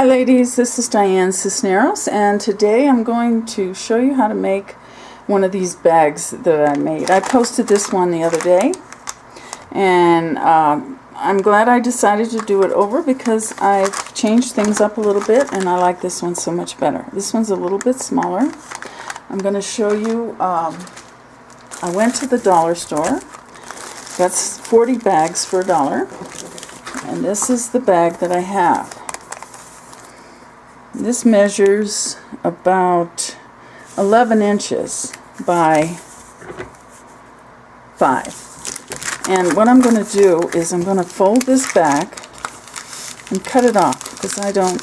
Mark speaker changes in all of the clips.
Speaker 1: Hi ladies, this is Diane Cisneros, and today I'm going to show you how to make one of these bags that I made. I posted this one the other day, and I'm glad I decided to do it over because I've changed things up a little bit and I like this one so much better. This one's a little bit smaller. I'm going to show you, I went to the dollar store. That's 40 bags for $1, and this is the bag that I have. This measures about 11 inches by 5. And what I'm going to do is I'm going to fold this back and cut it off because I don't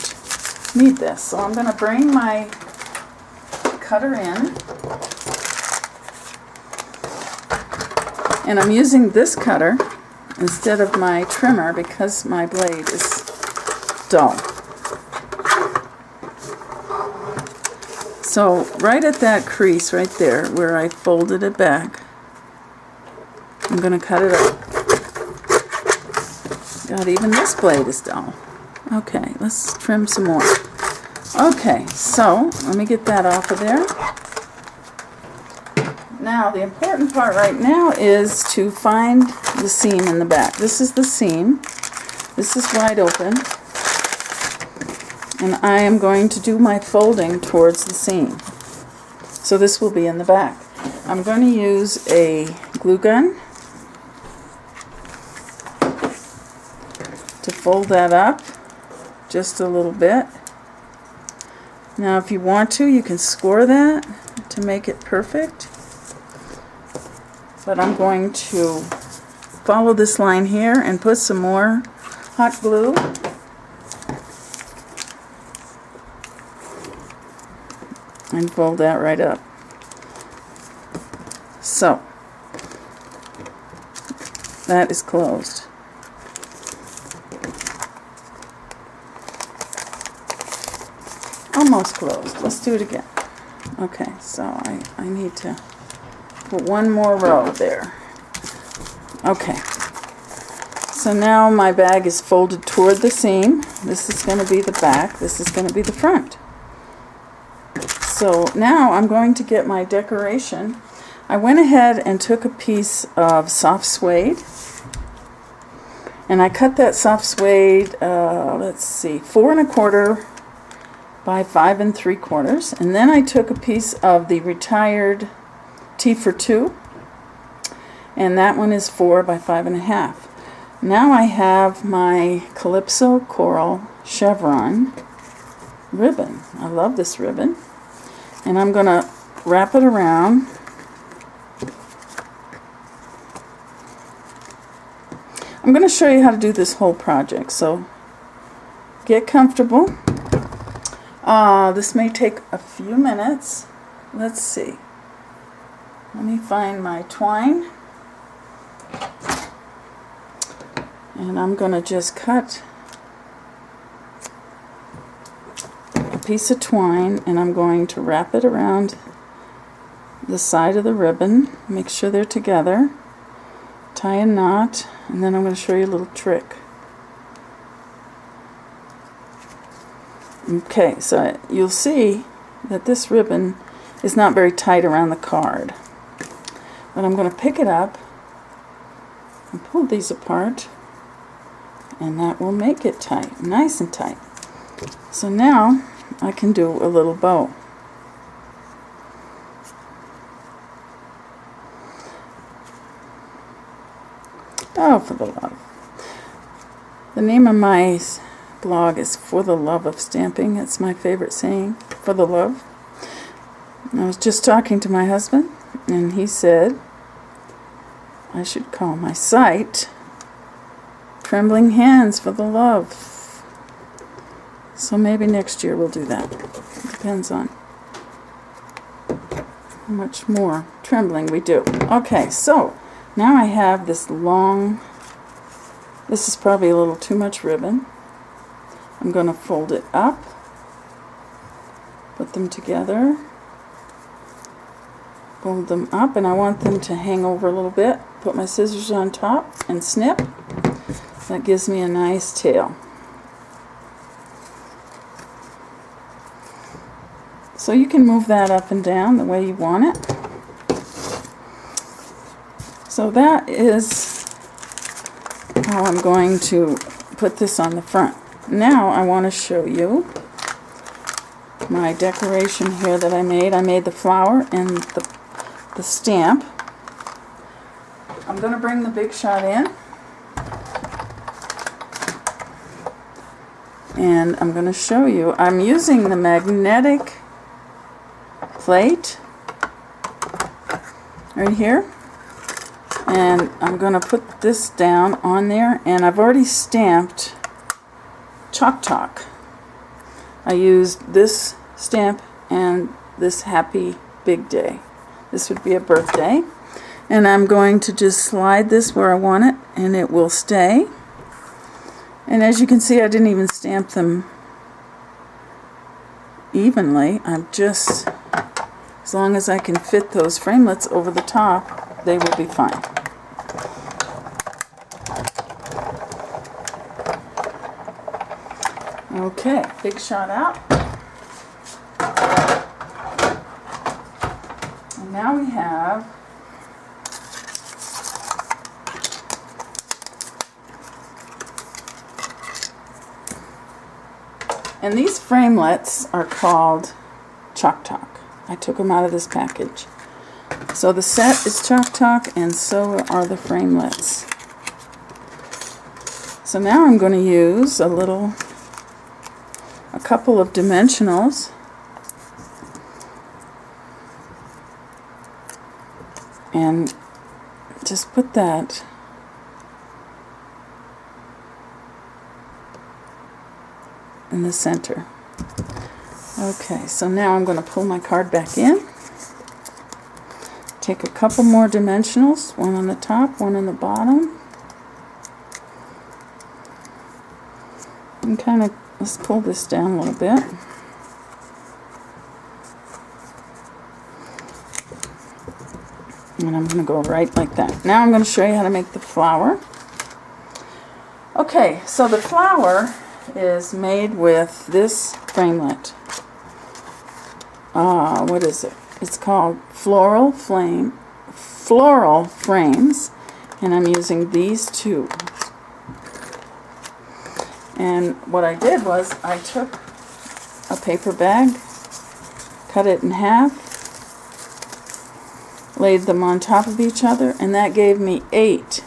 Speaker 1: need this. So I'm going to bring my cutter in. And I'm using this cutter instead of my trimmer because my blade is dull. So right at that crease right there where I folded it back, I'm going to cut it up. God, even this blade is dull. Okay, let's trim some more. Okay, so let me get that off of there. Now the important part right now is to find the seam in the back. This is the seam. This is wide open. And I am going to do my folding towards the seam. So this will be in the back. I'm going to use a glue gun to fold that up just a little bit. Now if you want to, you can score that to make it perfect. But I'm going to follow this line here and put some more hot glue. And fold that right up. So, that is closed. Almost closed. Let's do it again. Okay, so I need to put one more row there. Okay. So now my bag is folded toward the seam. This is going to be the back. This is going to be the front. So now I'm going to get my decoration. I went ahead and took a piece of soft suede, and I cut that soft suede, let's see, 4 1/4 by 5 3/4, and then I took a piece of the retired T for 2, and that one is 4 by 5 1/2. Now I have my Calypso Coral Chevron ribbon. I love this ribbon. And I'm going to wrap it around. I'm going to show you how to do this whole project, so get comfortable. This may take a few minutes. Let's see. Let me find my twine. And I'm going to just cut piece of twine, and I'm going to wrap it around the side of the ribbon, make sure they're together, tie a knot, and then I'm going to show you a little trick. Okay, so you'll see that this ribbon is not very tight around the card, but I'm going to pick it up and pull these apart, and that will make it tight, nice and tight. So now I can do a little bow. Oh, for the love. The name of my blog is For the Love of Stamping. It's my favorite saying, for the love. I was just talking to my husband, and he said I should call my site Trembling Hands for the Love. So maybe next year we'll do that. Depends on how much more trembling we do. Okay, so now I have this long, this is probably a little too much ribbon. I'm going to fold it up, put them together, fold them up, and I want them to hang over a little bit. Put my scissors on top and snip. That gives me a nice tail. So you can move that up and down the way you want it. So that is how I'm going to put this on the front. Now I want to show you my decoration here that I made. I made the flower and the stamp. I'm going to bring the Big Shot in. And I'm going to show you. I'm using the magnetic plate right here. And I'm going to put this down on there. And I've already stamped chalk. I used this stamp and this happy big day. This would be a birthday. And I'm going to just slide this where I want it and it will stay. And as you can see, I didn't even stamp them evenly. I'm just, as long as I can fit those framelits over the top, they will be fine. Okay, Big Shot out. And now we have and these framelits are called chalk. I took them out of this package. So the set is chalk and so are the framelits. So now I'm going to use a couple of dimensionals and just put that in the center. Okay, so now I'm going to pull my card back in. Take a couple more dimensionals, one on the top, one on the bottom. And kind of, let's pull this down a little bit. And I'm going to go right like that. Now I'm going to show you how to make the flower. Okay, so the flower is made with this framelit. What is it? It's called Floral Frames, and I'm using these two. And what I did was I took a paper bag, cut it in half, laid them on top of each other, and that gave me 8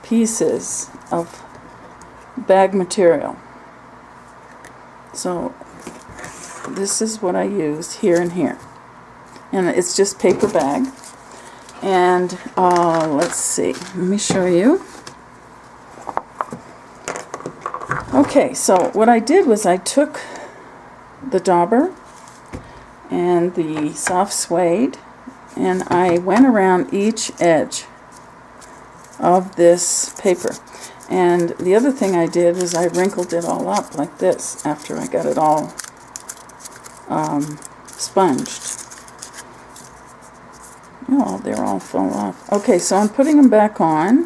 Speaker 1: pieces of bag material. So this is what I used here and here, and it's just paper bag. And let's see, let me show you. Okay, so what I did was I took the dauber and the soft suede and I went around each edge of this paper. And the other thing I did was I wrinkled it all up like this after I got it all sponged. Oh, they're all fall off. Okay, so I'm putting them back on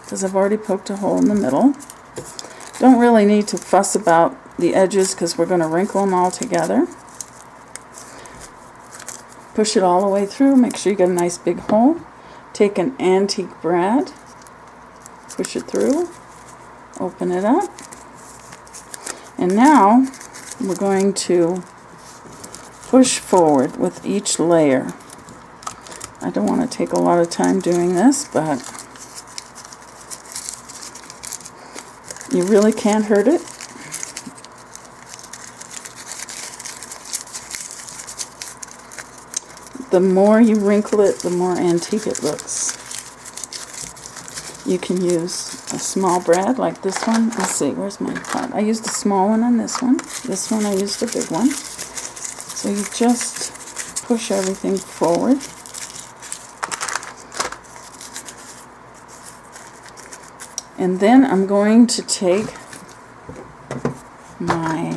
Speaker 1: because I've already poked a hole in the middle. Don't really need to fuss about the edges because we're going to wrinkle them all together. Push it all the way through. Make sure you get a nice big hole. Take an antique brad. Push it through. Open it up. And now we're going to push forward with each layer. I don't want to take a lot of time doing this, but you really can't hurt it. The more you wrinkle it, the more antique it looks. You can use a small brad like this one. Let's see, where's my card? I used a small one on this one. This one I used a big one. So you just push everything forward. And then I'm going to take my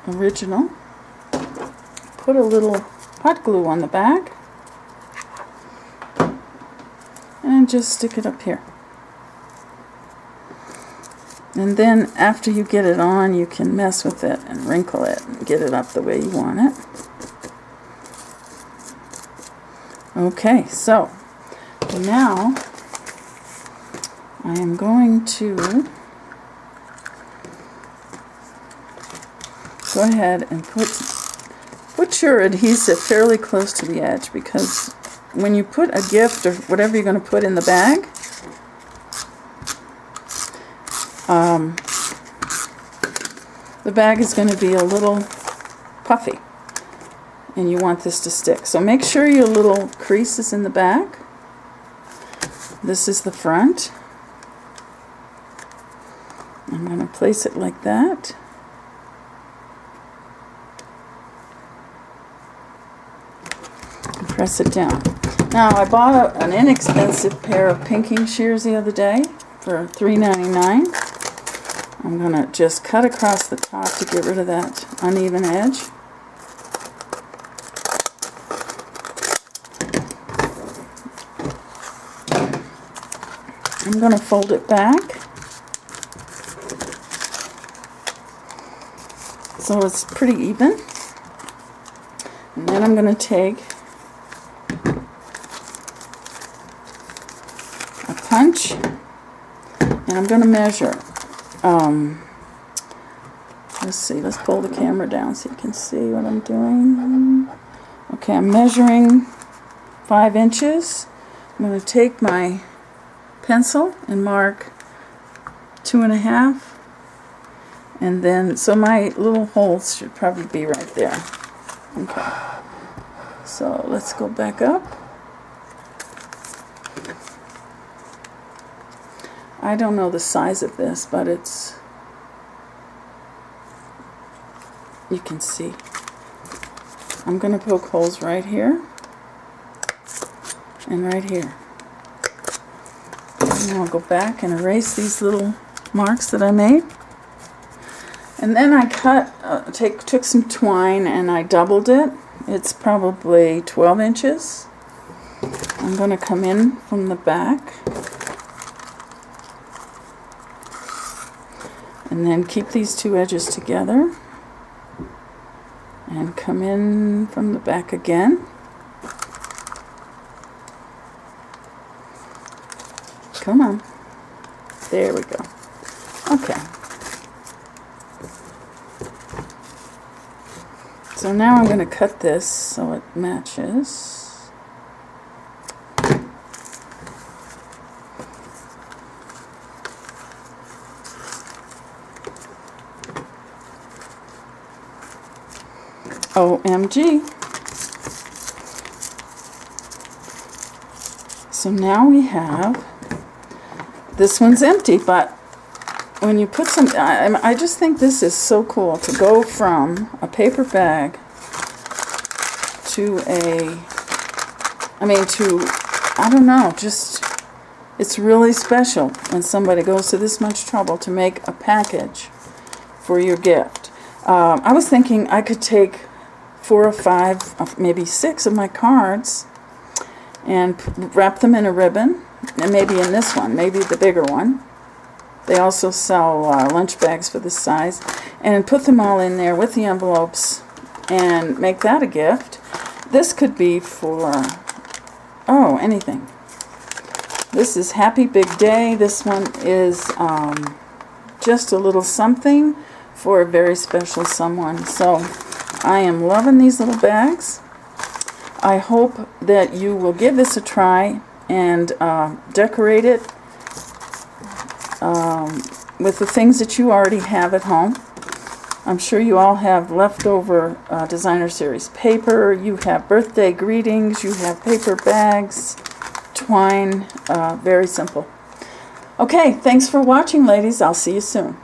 Speaker 1: original, put a little hot glue on the back, and just stick it up here. And then after you get it on, you can mess with it and wrinkle it and get it up the way you want it. Okay, so now I am going to go ahead and put your adhesive fairly close to the edge, because when you put a gift or whatever you're going to put in the bag, the bag is going to be a little puffy, and you want this to stick. So make sure your little crease is in the back. This is the front. I'm going to place it like that. And press it down. Now, I bought an inexpensive pair of pinking shears the other day for $3.99. I'm going to just cut across the top to get rid of that uneven edge. I'm going to fold it back so it's pretty even. And then I'm going to take a punch and I'm going to measure. Let's see, let's pull the camera down so you can see what I'm doing. Okay, I'm measuring 5 inches. I'm going to take my pencil and mark 2.5, and then, so my little holes should probably be right there. Okay, so let's go back up. I don't know the size of this, but it's, you can see. I'm going to poke holes right here and right here. And I'll go back and erase these little marks that I made. And then I took some twine and I doubled it. It's probably 12 inches. I'm going to come in from the back. And then keep these two edges together. And come in from the back again. Come on. There we go. Okay. So now I'm going to cut this so it matches. OMG. So now we have, this one's empty, but when you put some, I just think this is so cool to go from a paper bag to I don't know, just, it's really special when somebody goes to this much trouble to make a package for your gift. I was thinking I could take 4 or 5, maybe 6 of my cards and wrap them in a ribbon, and maybe in this one, maybe the bigger one. They also sell lunch bags for this size, and put them all in there with the envelopes and make that a gift. This could be for, oh, anything. This is Happy Big Day. This one is just a little something for a very special someone. So I am loving these little bags. I hope that you will give this a try and decorate it with the things that you already have at home. I'm sure you all have leftover designer series paper, you have birthday greetings, you have paper bags, twine, very simple. Okay, thanks for watching, ladies. I'll see you soon.